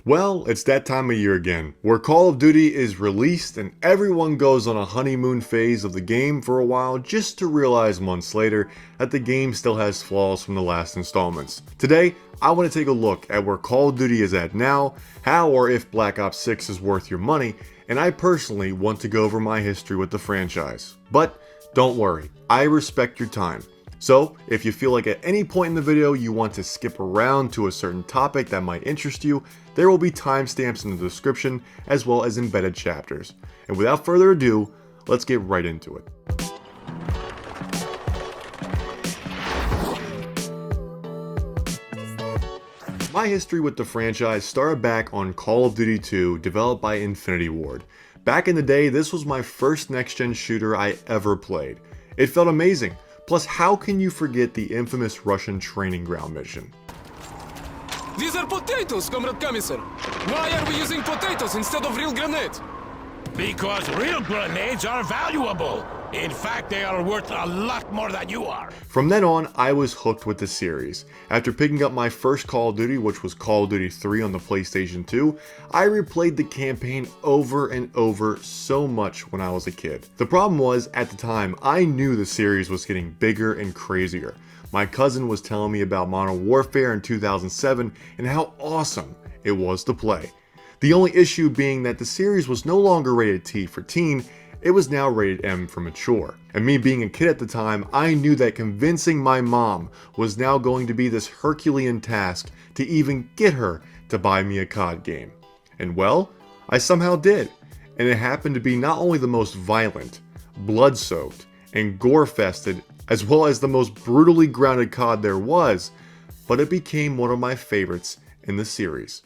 Well, it's that time of year again, where Call of Duty is released and everyone goes on a honeymoon phase of the game for a while just to realize months later that the game still has flaws from the last installments. Today, I want to take a look at where Call of Duty is at now, how or if Black Ops 6 is worth your money, and I personally want to go over my history with the franchise. But don't worry, I respect your time. So, if you feel like at any point in the video you want to skip around to a certain topic that might interest you, there will be timestamps in the description as well as embedded chapters. And without further ado, let's get right into it. My history with the franchise started back on Call of Duty 2, developed by Infinity Ward. Back in the day, this was my first next-gen shooter I ever played. It felt amazing. Plus, how can you forget the infamous Russian training ground mission? These are potatoes, Comrade Commissar. Why are we using potatoes instead of real grenades? Because real grenades are valuable. In fact, they are worth a lot more than you are. From then on, I was hooked with the series. After picking up my first Call of Duty, which was Call of Duty 3 on the PlayStation 2, I replayed the campaign over and over so much when I was a kid. The problem was, at the time, I knew the series was getting bigger and crazier. My cousin was telling me about Modern Warfare in 2007 and how awesome it was to play. The only issue being that the series was no longer rated T for teen, it was now rated M for mature. And me being a kid at the time, I knew that convincing my mom was now going to be this Herculean task to even get her to buy me a COD game. And well, I somehow did. And it happened to be not only the most violent, blood-soaked, and gore-fested, as well as the most brutally grounded COD there was, but it became one of my favorites in the series.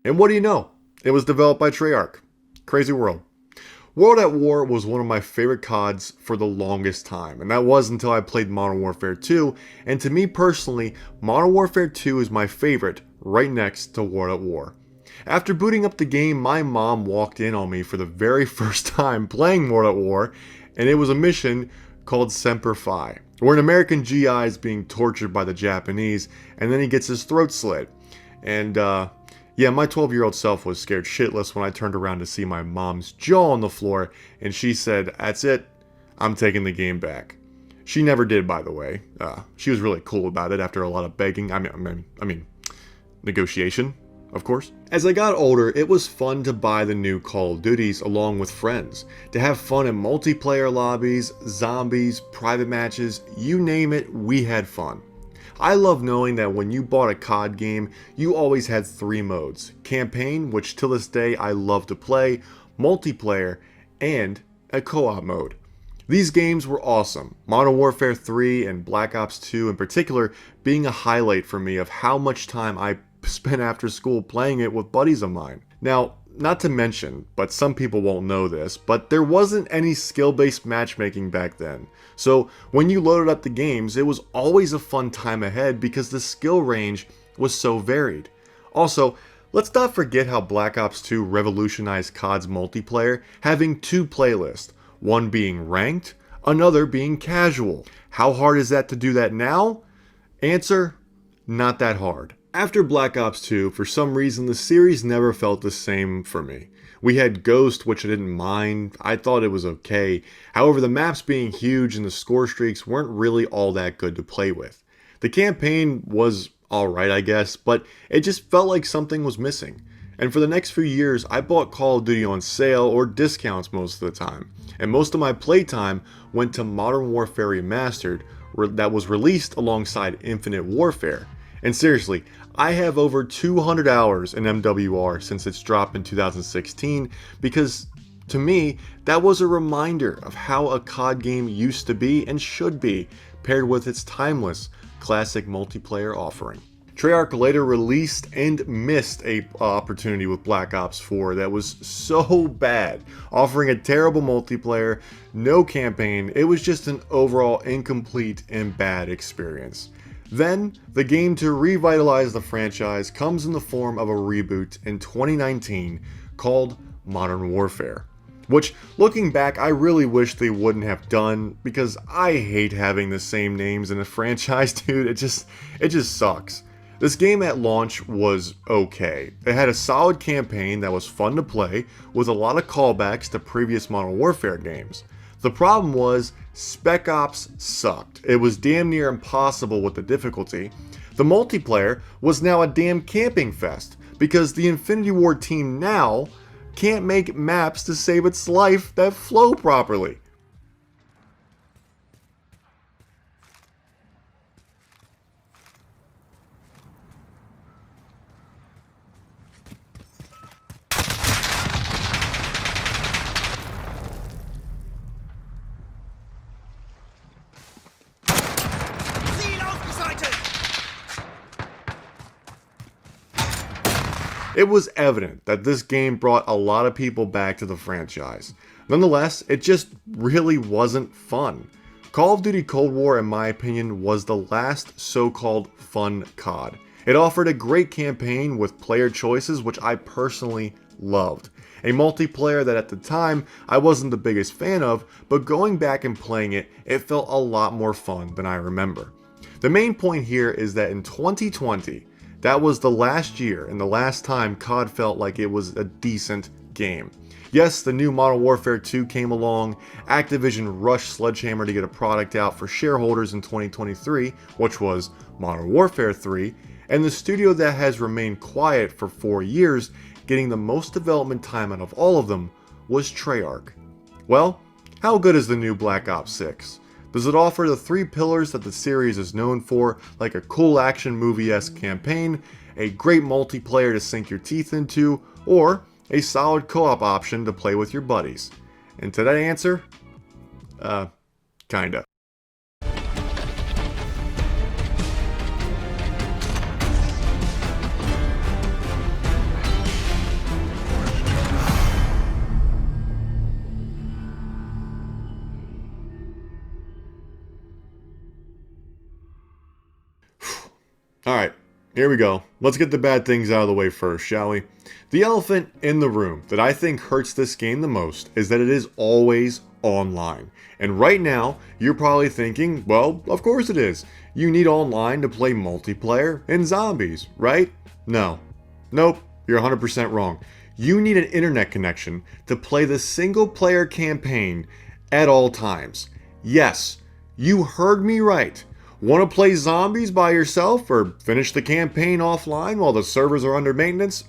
And what do you know? It was developed by Treyarch. Crazy world. World at War was one of my favorite CODs for the longest time, and that was until I played Modern Warfare 2, and to me personally, Modern Warfare 2 is my favorite, right next to World at War. After booting up the game, my mom walked in on me for the very first time playing World at War, and it was a mission called Semper Fi, where an American GI is being tortured by the Japanese, and then he gets his throat slit. And yeah, my 12-year-old self was scared shitless when I turned around to see my mom's jaw on the floor, and she said, "That's it, I'm taking the game back." She never did, by the way. She was really cool about it after a lot of begging, I mean, negotiation, of course. As I got older, it was fun to buy the new Call of Duties along with friends, to have fun in multiplayer lobbies, zombies, private matches, you name it, we had fun. I love knowing that when you bought a COD game, you always had 3 modes: campaign, which to this day I love to play, multiplayer, and a co-op mode. These games were awesome, Modern Warfare 3 and Black Ops 2 in particular being a highlight for me of how much time I spent after school playing it with buddies of mine. Now, not to mention, but some people won't know this, but there wasn't any skill-based matchmaking back then. So when you loaded up the games, it was always a fun time ahead because the skill range was so varied. Also, let's not forget how Black Ops 2 revolutionized COD's multiplayer, having 2 playlists, one being ranked, another being casual. How hard is that to do that now? Answer, not that hard. After Black Ops 2, for some reason the series never felt the same for me. We had Ghost, which I didn't mind, I thought it was okay. However, the maps being huge and the score streaks weren't really all that good to play with. The campaign was alright, I guess, but it just felt like something was missing. And for the next few years, I bought Call of Duty on sale or discounts most of the time. And most of my playtime went to Modern Warfare Remastered, that was released alongside Infinite Warfare. And seriously, I have over 200 hours in MWR since its drop in 2016 because, to me, that was a reminder of how a COD game used to be and should be, paired with its timeless, classic multiplayer offering. Treyarch later released and missed a opportunity with Black Ops 4 that was so bad, offering a terrible multiplayer, no campaign. It was just an overall incomplete and bad experience. Then, the game to revitalize the franchise comes in the form of a reboot in 2019 called Modern Warfare. Which, looking back, I really wish they wouldn't have done, because I hate having the same names in a franchise, dude. It just sucks. This game at launch was okay. It had a solid campaign that was fun to play, with a lot of callbacks to previous Modern Warfare games. The problem was, Spec Ops sucked. It was damn near impossible with the difficulty. The multiplayer was now a damn camping fest, because the Infinity Ward team now can't make maps to save its life that flow properly. It was evident that this game brought a lot of people back to the franchise. Nonetheless, it just really wasn't fun. Call of Duty Cold War, in my opinion, was the last so-called fun COD. It offered a great campaign with player choices, which I personally loved. A multiplayer that at the time I wasn't the biggest fan of, but going back and playing it, it felt a lot more fun than I remember. The main point here is that in 2020, that was the last year and the last time COD felt like it was a decent game. Yes, the new Modern Warfare 2 came along, Activision rushed Sledgehammer to get a product out for shareholders in 2023, which was Modern Warfare 3, and the studio that has remained quiet for 4 years, getting the most development time out of all of them, was Treyarch. Well, how good is the new Black Ops 6? Does it offer the 3 pillars that the series is known for, like a cool action movie-esque campaign, a great multiplayer to sink your teeth into, or a solid co-op option to play with your buddies? And to that answer, kinda. Alright, here we go. Let's get the bad things out of the way first, shall we? The elephant in the room that I think hurts this game the most is that it is always online. And right now, you're probably thinking, well, of course it is. You need online to play multiplayer and zombies, right? No. Nope, you're 100% wrong. You need an internet connection to play the single player campaign at all times. Yes, you heard me right. Want to play zombies by yourself or finish the campaign offline while the servers are under maintenance?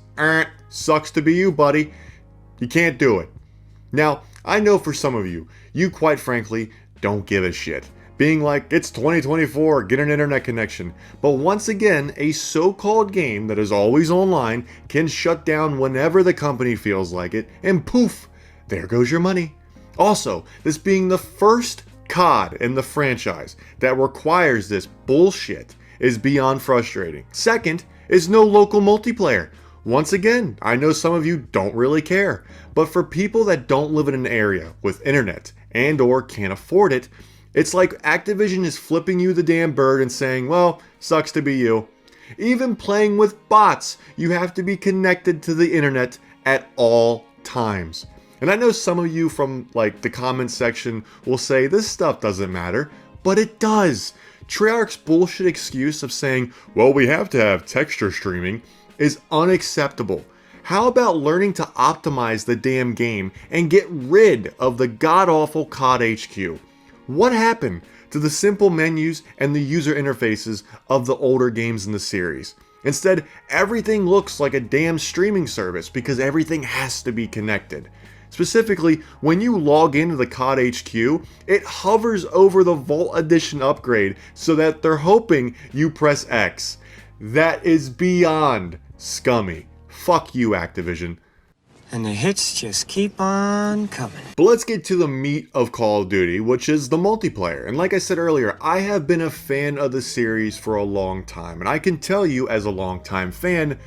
Sucks to be you, buddy. You can't do it. Now, I know for some of you, you quite frankly don't give a shit. Being like, it's 2024, get an internet connection. But once again, a so-called game that is always online can shut down whenever the company feels like it, and poof, there goes your money. Also, this being the first COD in the franchise that requires this bullshit is beyond frustrating. Second is no local multiplayer. Once again, I know some of you don't really care, but for people that don't live in an area with internet and or can't afford it, it's like Activision is flipping you the damn bird and saying, well, sucks to be you. Even playing with bots, you have to be connected to the internet at all times. And I know some of you from like the comments section will say this stuff doesn't matter, but it does. Treyarch's bullshit excuse of saying, well, we have to have texture streaming is unacceptable. How about learning to optimize the damn game and get rid of the god-awful COD HQ? What happened to the simple menus and the user interfaces of the older games in the series? Instead, everything looks like a damn streaming service because everything has to be connected. Specifically, when you log into the COD HQ, it hovers over the Vault Edition upgrade so that they're hoping you press X. That is beyond scummy. Fuck you, Activision. And the hits just keep on coming. But let's get to the meat of Call of Duty, which is the multiplayer. And like I said earlier, I have been a fan of the series for a long time. And I can tell you, as a longtime fan,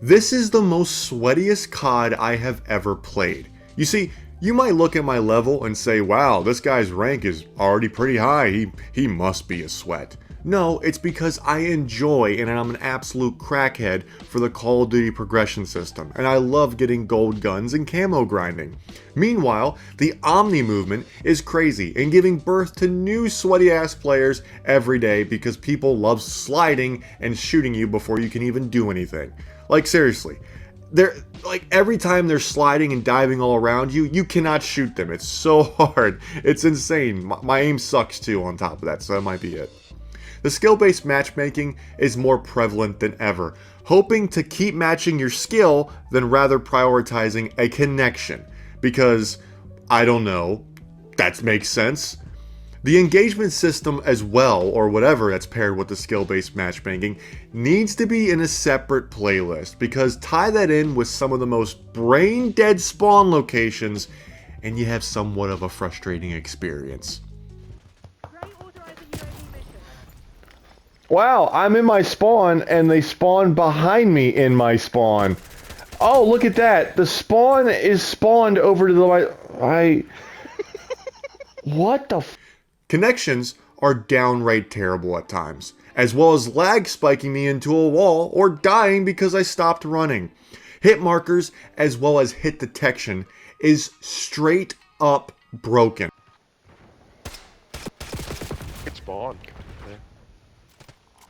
this is the most sweatiest COD I have ever played. You see, you might look at my level and say, wow, this guy's rank is already pretty high, he must be a sweat. No, it's because I enjoy and I'm an absolute crackhead for the Call of Duty progression system, and I love getting gold guns and camo grinding. Meanwhile, the Omni movement is crazy and giving birth to new sweaty ass players every day because people love sliding and shooting you before you can even do anything. Like seriously, they're like every time they're sliding and diving all around you, you cannot shoot them. It's so hard. It's insane. My aim sucks too on top of that, so that might be it. The skill-based matchmaking is more prevalent than ever, hoping to keep matching your skill than rather prioritizing a connection. Because, I don't know, that makes sense. The engagement system as well, or whatever that's paired with the skill-based matchmaking, needs to be in a separate playlist, because tie that in with some of the most brain-dead spawn locations, and you have somewhat of a frustrating experience. Wow, I'm in my spawn, and they spawn behind me in my spawn. Oh, look at that. The spawn is spawned over to the right. What the f... Connections are downright terrible at times, as well as lag spiking me into a wall or dying because I stopped running. Hit markers, as well as hit detection, is straight up broken. It's spawned.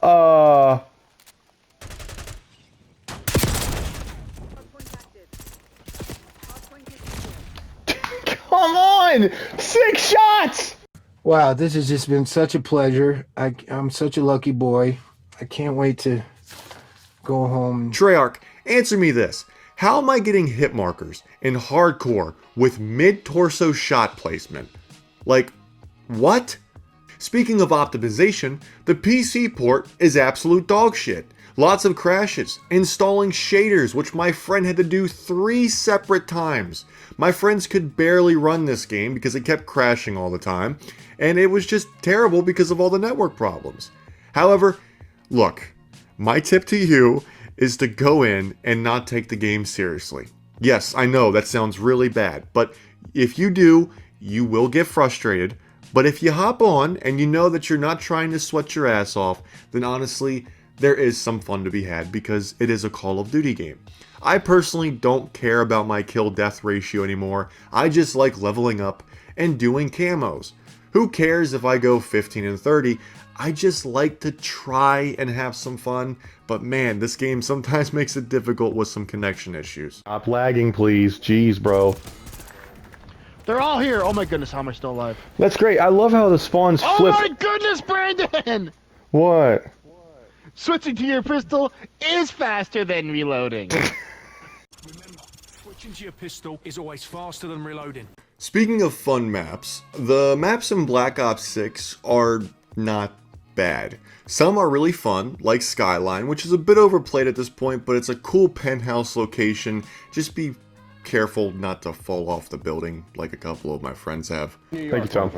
Come on! 6 shots! Wow, this has just been such a pleasure. I'm such a lucky boy. I can't wait to go home. Treyarch, answer me this. How am I getting hit markers in hardcore with mid-torso shot placement? Like, what? Speaking of optimization, the PC port is absolute dog shit. Lots of crashes, installing shaders, which my friend had to do 3 separate times. My friends could barely run this game because it kept crashing all the time, and it was just terrible because of all the network problems. However, look, my tip to you is to go in and not take the game seriously. Yes, I know that sounds really bad, but if you do, you will get frustrated. But if you hop on and you know that you're not trying to sweat your ass off, then honestly, there is some fun to be had because it is a Call of Duty game. I personally don't care about my kill-death ratio anymore. I just like leveling up and doing camos. Who cares if I go 15 and 30? I just like to try and have some fun, but man, this game sometimes makes it difficult with some connection issues. Stop lagging, please. Jeez, bro. They're all here. Oh my goodness, how am I still alive? That's great. I love how the spawns flip. Oh my goodness, Brandon! What? Switching to your pistol is faster than reloading. Remember, switching to your pistol is always faster than reloading. Speaking of fun maps, the maps in Black Ops 6 are not bad. Some are really fun, like Skyline, which is a bit overplayed at this point, but it's a cool penthouse location. Just be careful not to fall off the building like a couple of my friends have. Thank you, Tom.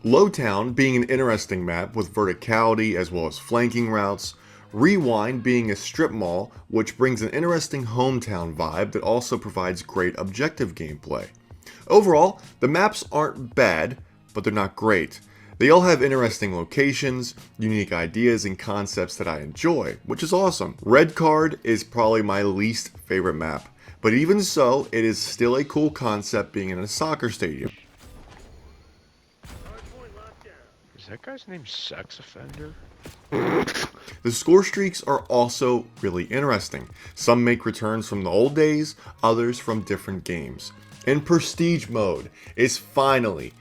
Lowtown being an interesting map with verticality as well as flanking routes. Rewind being a strip mall, which brings an interesting hometown vibe that also provides great objective gameplay. Overall, the maps aren't bad, but they're not great. They all have interesting locations, unique ideas, and concepts that I enjoy, which is awesome. Red Card is probably my least favorite map, but even so, it is still a cool concept being in a soccer stadium. Is that guy's name Sex Offender? The score streaks are also really interesting. Some make returns from the old days, others from different games. And Prestige Mode is finally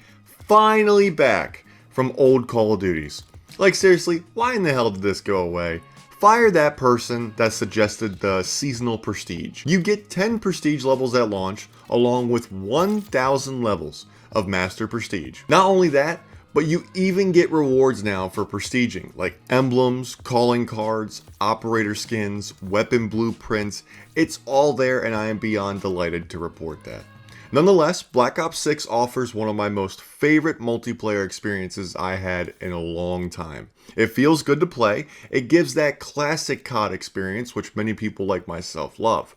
back from old Call of Duties. Like seriously, why in the hell did this go away? Fire that person that suggested the seasonal prestige. You get 10 prestige levels at launch, along with 1,000 levels of master prestige. Not only that, But you even get rewards now for prestiging, like emblems, calling cards, operator skins, weapon blueprints. It's all there, and I am beyond delighted to report that. Nonetheless, Black Ops 6 offers one of my most favorite multiplayer experiences I had in a long time. It feels good to play, it gives that classic COD experience which many people like myself love.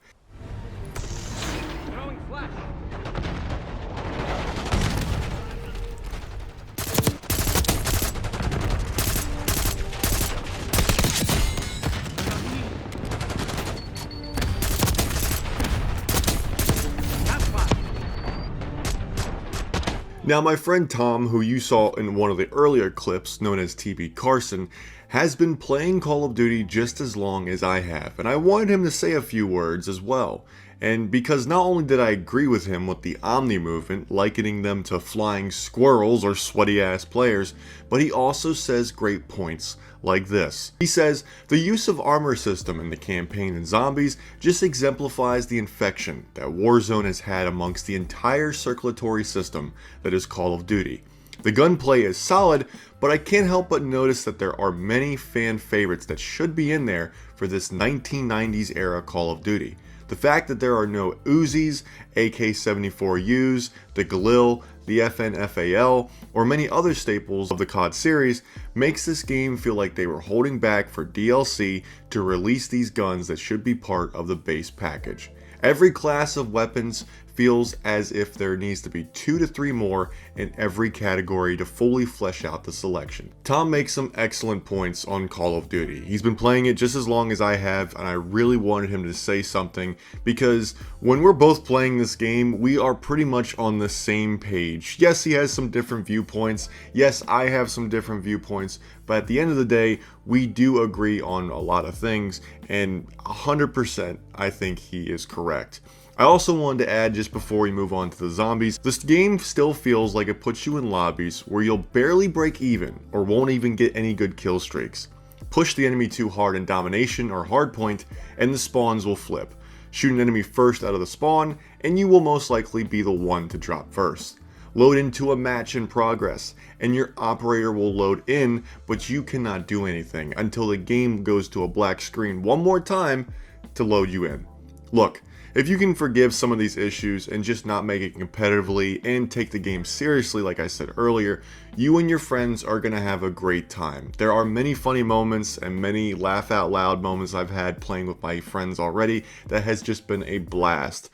Now, my friend Tom, who you saw in one of the earlier clips, known as TB Carson, has been playing Call of Duty just as long as I have, and I wanted him to say a few words as well. And because not only did I agree with him with the Omni movement, likening them to flying squirrels or sweaty ass players, but he also says great points like this. He says, the use of armor system in the campaign in Zombies just exemplifies the infection that Warzone has had amongst the entire circulatory system that is Call of Duty. The gunplay is solid, but I can't help but notice that there are many fan favorites that should be in there for this 1990s era Call of Duty. The fact that there are no Uzis, AK-74Us, the Galil, the FNFAL, or many other staples of the COD series makes this game feel like they were holding back for DLC to release these guns that should be part of the base package. Every class of weapons feels as if there needs to be 2 to 3 more in every category to fully flesh out the selection. Tom makes some excellent points on Call of Duty. He's been playing it just as long as I have, and I really wanted him to say something because when we're both playing this game, we are pretty much on the same page. Yes, he has some different viewpoints. Yes, I have some different viewpoints, but at the end of the day, we do agree on a lot of things, and 100% I think he is correct. I also wanted to add, just before we move on to the zombies, this game still feels like it puts you in lobbies where you'll barely break even or won't even get any good kill streaks. Push the enemy too hard in domination or hardpoint and the spawns will flip. Shoot an enemy first out of the spawn and you will most likely be the one to drop first. Load into a match in progress and your operator will load in, but you cannot do anything until the game goes to a black screen one more time to load you in. Look, if you can forgive some of these issues and just not make it competitively and take the game seriously like I said earlier, you and your friends are going to have a great time. There are many funny moments and many laugh out loud moments I've had playing with my friends already that has just been a blast.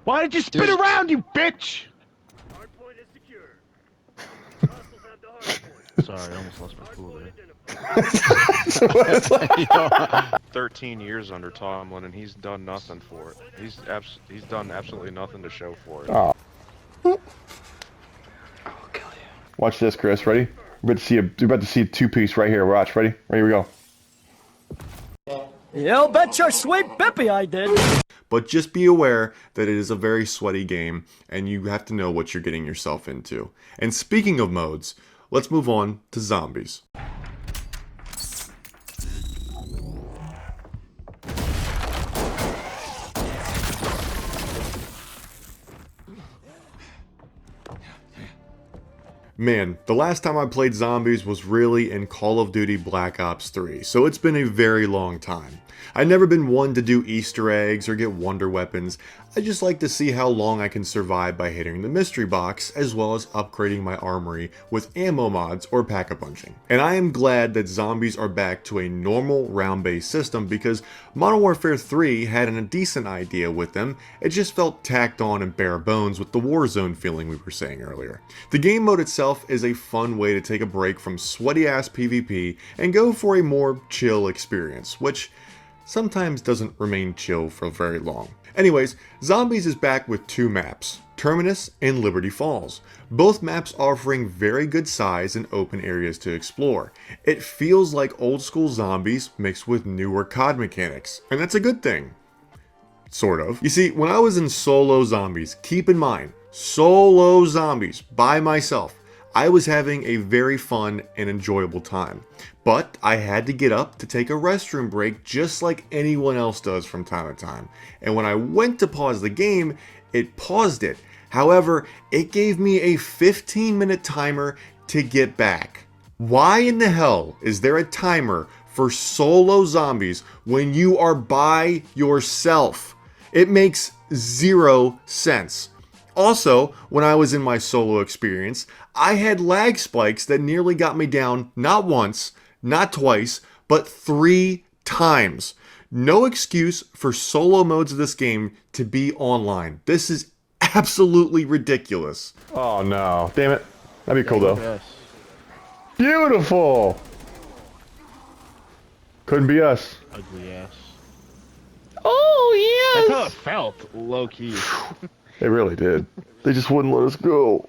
Why did you spin around, you bitch? Sorry, I almost lost my cool there. So 13 years under Tomlin, and he's done nothing for it. He's done absolutely nothing to show for it. Oh. Watch this, Chris. Ready? You're about to see a two-piece right here. Watch. Ready? Here we go. You bet your sweet bippy I did. But just be aware that it is a very sweaty game, and you have to know what you're getting yourself into. And speaking of modes, let's move on to zombies. Man, the last time I played zombies was really in Call of Duty Black Ops 3, so it's been a very long time. I've never been one to do Easter eggs or get wonder weapons. I just like to see how long I can survive by hitting the mystery box, as well as upgrading my armory with ammo mods or pack-a-punching. And I am glad that zombies are back to a normal round-based system because Modern Warfare 3 had a decent idea with them, it just felt tacked on and bare bones with the Warzone feeling we were saying earlier. The game mode itself is a fun way to take a break from sweaty-ass PvP and go for a more chill experience, which sometimes doesn't remain chill for very long. Anyways, Zombies is back with 2 maps, Terminus and Liberty Falls, both maps offering very good size and open areas to explore. It feels like old school Zombies mixed with newer COD mechanics, and that's a good thing. Sort of. You see, when I was in solo Zombies, keep in mind, solo Zombies by myself, I was having a very fun and enjoyable time. But I had to get up to take a restroom break just like anyone else does from time to time. And when I went to pause the game, it paused it. However, it gave me a 15-minute timer to get back. Why in the hell is there a timer for solo zombies when you are by yourself? It makes zero sense. Also, when I was in my solo experience, I had lag spikes that nearly got me down not once, not twice, but 3 times. No excuse for solo modes of this game to be online. This is absolutely ridiculous. Oh no. Damn it. That'd be cool though. Yes. Beautiful! Couldn't be us. Ugly ass. Oh That's how it felt, low key. They really did. They just wouldn't let us go.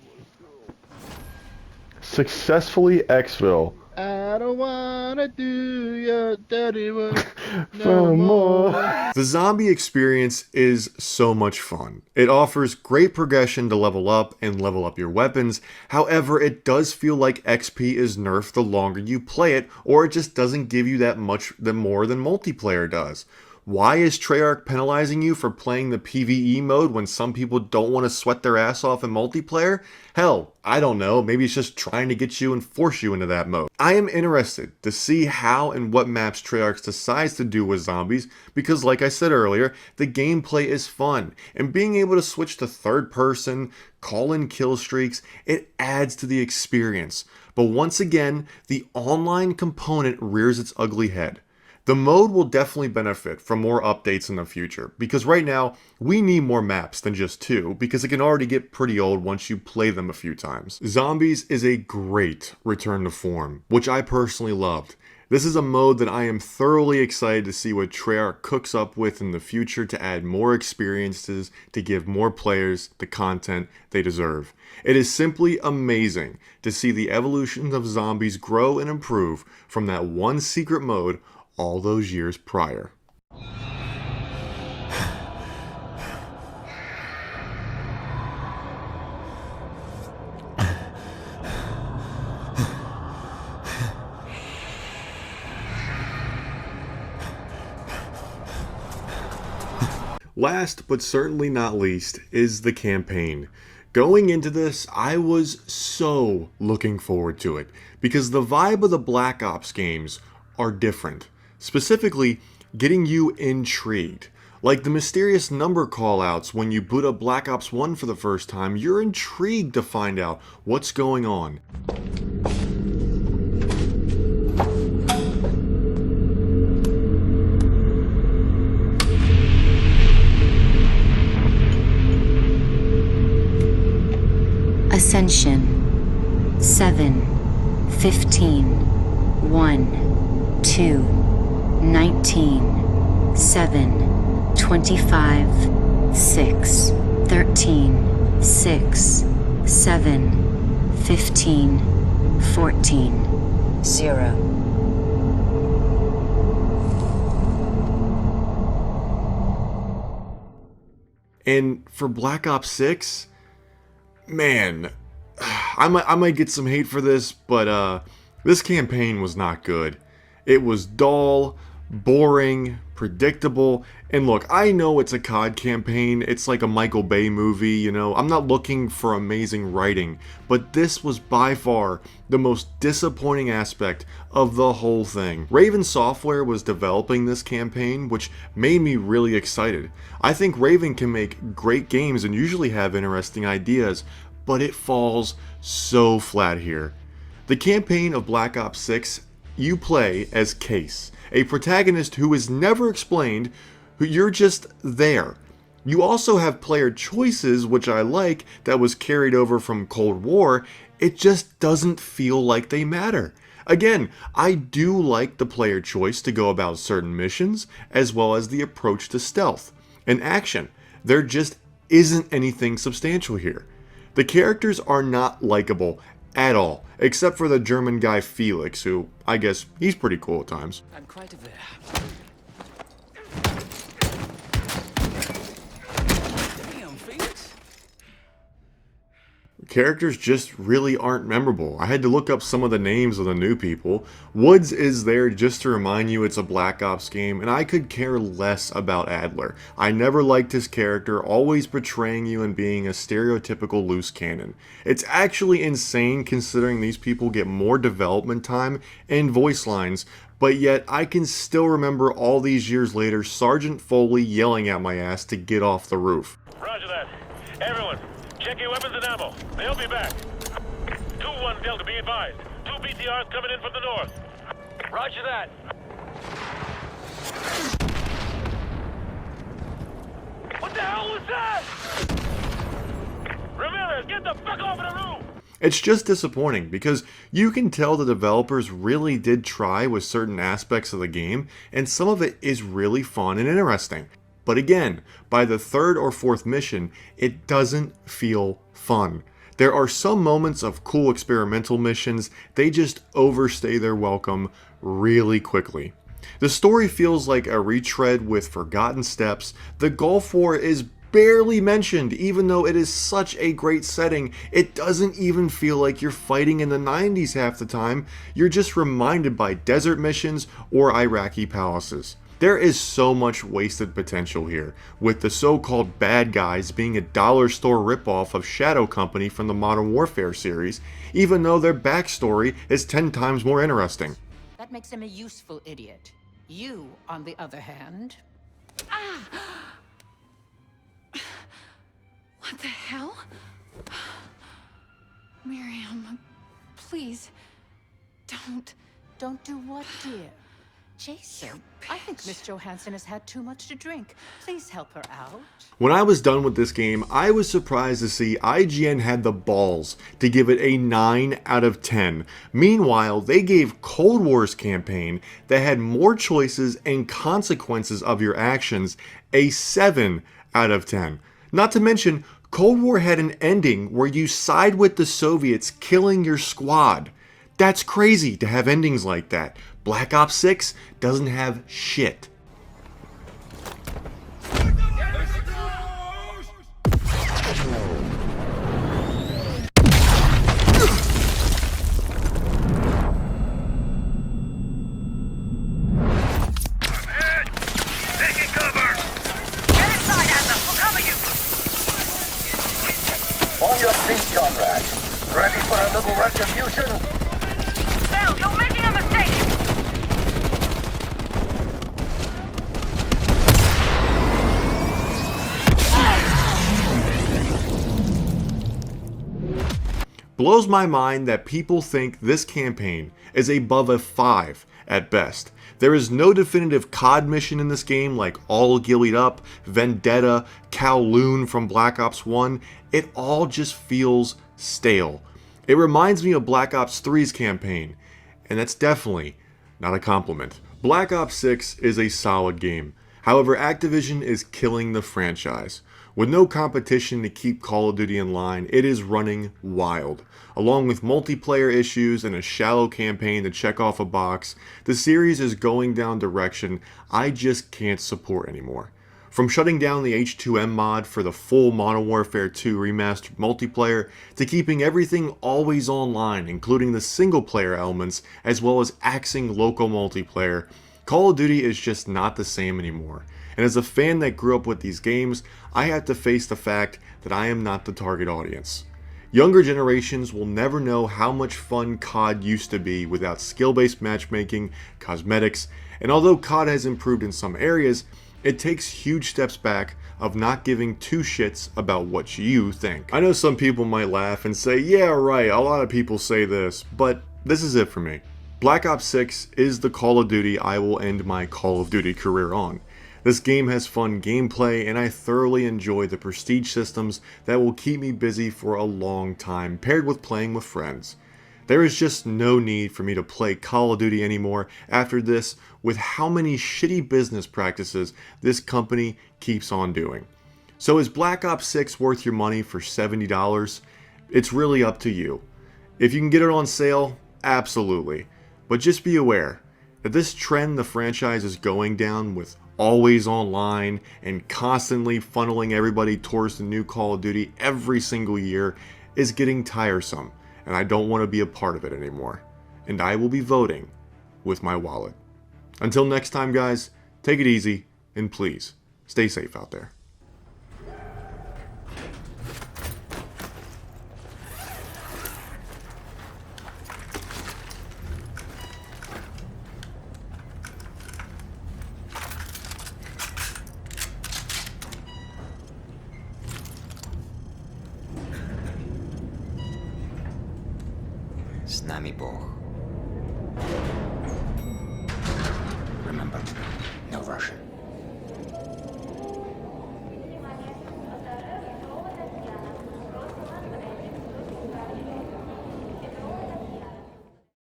Successfully Xville. I don't wanna do your dirty work For more. The zombie experience is so much fun. It offers great progression to level up and level up your weapons. However, it does feel like XP is nerfed the longer you play it, or it just doesn't give you that much more than multiplayer does. Why is Treyarch penalizing you for playing the PvE mode when some people don't want to sweat their ass off in multiplayer? Hell, I don't know, maybe it's just trying to get you and force you into that mode. I am interested to see how and what maps Treyarch decides to do with zombies because like I said earlier, the gameplay is fun, and being able to switch to third person, call in kill streaks, it adds to the experience. But once again, the online component rears its ugly head. The mode will definitely benefit from more updates in the future, because right now, we need more maps than just 2, because it can already get pretty old once you play them a few times. Zombies is a great return to form, which I personally loved. This is a mode that I am thoroughly excited to see what Treyarch cooks up with in the future to add more experiences, to give more players the content they deserve. It is simply amazing to see the evolution of zombies grow and improve from that one secret mode all those years prior. Last but certainly not least is the campaign. Going into this, I was so looking forward to it because the vibe of the Black Ops games are different. Specifically, getting you intrigued. Like the mysterious number callouts when you boot up Black Ops 1 for the first time, you're intrigued to find out what's going on. Ascension 7 15 1 2 19 7 25 6 13 6 7 15 14 0. And for Black Ops 6, man, I might get some hate for this, but this campaign was not good. It was dull, boring, predictable, and look, I know it's a COD campaign, it's like a Michael Bay movie, you know, I'm not looking for amazing writing, but this was by far the most disappointing aspect of the whole thing. Raven Software was developing this campaign, which made me really excited. I think Raven can make great games and usually have interesting ideas, but it falls so flat here. The campaign of Black Ops 6, you play as Case, a protagonist who is never explained, who you're just there. You also have player choices, which I like, that was carried over from Cold War. It just doesn't feel like they matter. Again, I do like the player choice to go about certain missions, as well as the approach to stealth. In action, there just isn't anything substantial here. The characters are not likable at all, except for the German guy Felix, who, I guess, he's pretty cool at times. I'm quite aware. Damn, Felix. characters just really aren't memorable. I had to look up some of the names of the new people. Woods is there just to remind you it's a Black Ops game, and I could care less about Adler. I never liked his character, always betraying you and being a stereotypical loose cannon. It's actually insane considering these people get more development time and voice lines, but yet I can still remember all these years later Sergeant Foley yelling at my ass to get off the roof. Roger that. Everyone, check your weapons and ammo. They'll be back. 2-1 Delta, be advised. 2 BTRs coming in from the north. Roger that. What the hell was that? Ramirez, get the fuck off of the roof! It's just disappointing because you can tell the developers really did try with certain aspects of the game, and some of it is really fun and interesting. But again, by the third or fourth mission, it doesn't feel fun. There are some moments of cool experimental missions, they just overstay their welcome really quickly. The story feels like a retread with forgotten steps. The Gulf War is barely mentioned, even though it is such a great setting. It doesn't even feel like you're fighting in the 90s half the time. You're just reminded by desert missions or Iraqi palaces. There is so much wasted potential here, with the so-called bad guys being a dollar store ripoff of Shadow Company from the Modern Warfare series, even though their backstory is 10 times more interesting. That makes him a useful idiot. You, on the other hand... What the hell? Miriam, please, don't. Don't do what, dear? Jason, I think Miss Johansson has had too much to drink. Please help her out. When I was done with this game, I was surprised to see IGN had the balls to give it a 9 out of 10. Meanwhile, they gave Cold War's campaign that had more choices and consequences of your actions a 7 out of 10. Not to mention, Cold War had an ending where you side with the Soviets killing your squad. That's crazy to have endings like that. Black Ops 6 doesn't have shit. On your feet, comrade. Ready for a little retribution? Bell, you're making a mistake! Blows my mind that people think this campaign is above a 5 at best. There is no definitive COD mission in this game like All Gillied Up, Vendetta, Kowloon from Black Ops 1. It all just feels stale. It reminds me of Black Ops 3's campaign, and that's definitely not a compliment. Black Ops 6 is a solid game. However, Activision is killing the franchise. With no competition to keep Call of Duty in line, it is running wild. Along with multiplayer issues and a shallow campaign to check off a box, the series is going down direction I just can't support anymore. From shutting down the H2M mod for the full Modern Warfare 2 remastered multiplayer, to keeping everything always online, including the single player elements, as well as axing local multiplayer, Call of Duty is just not the same anymore. And as a fan that grew up with these games, I have to face the fact that I am not the target audience. Younger generations will never know how much fun COD used to be without skill-based matchmaking, cosmetics, and although COD has improved in some areas, it takes huge steps back of not giving two shits about what you think. I know some people might laugh and say, yeah, right, a lot of people say this, but this is it for me. Black Ops 6 is the Call of Duty I will end my Call of Duty career on. This game has fun gameplay, and I thoroughly enjoy the prestige systems that will keep me busy for a long time, paired with playing with friends. There is just no need for me to play Call of Duty anymore after this, with how many shitty business practices this company keeps on doing. So is Black Ops 6 worth your money for $70? It's really up to you. If you can get it on sale, absolutely. But just be aware that this trend the franchise is going down with always online and constantly funneling everybody towards the new Call of Duty every single year, is getting tiresome, and I don't want to be a part of it anymore. And I will be voting with my wallet. Until next time, guys, take it easy, and please, stay safe out there. С нами Бог. Remember, no Russian.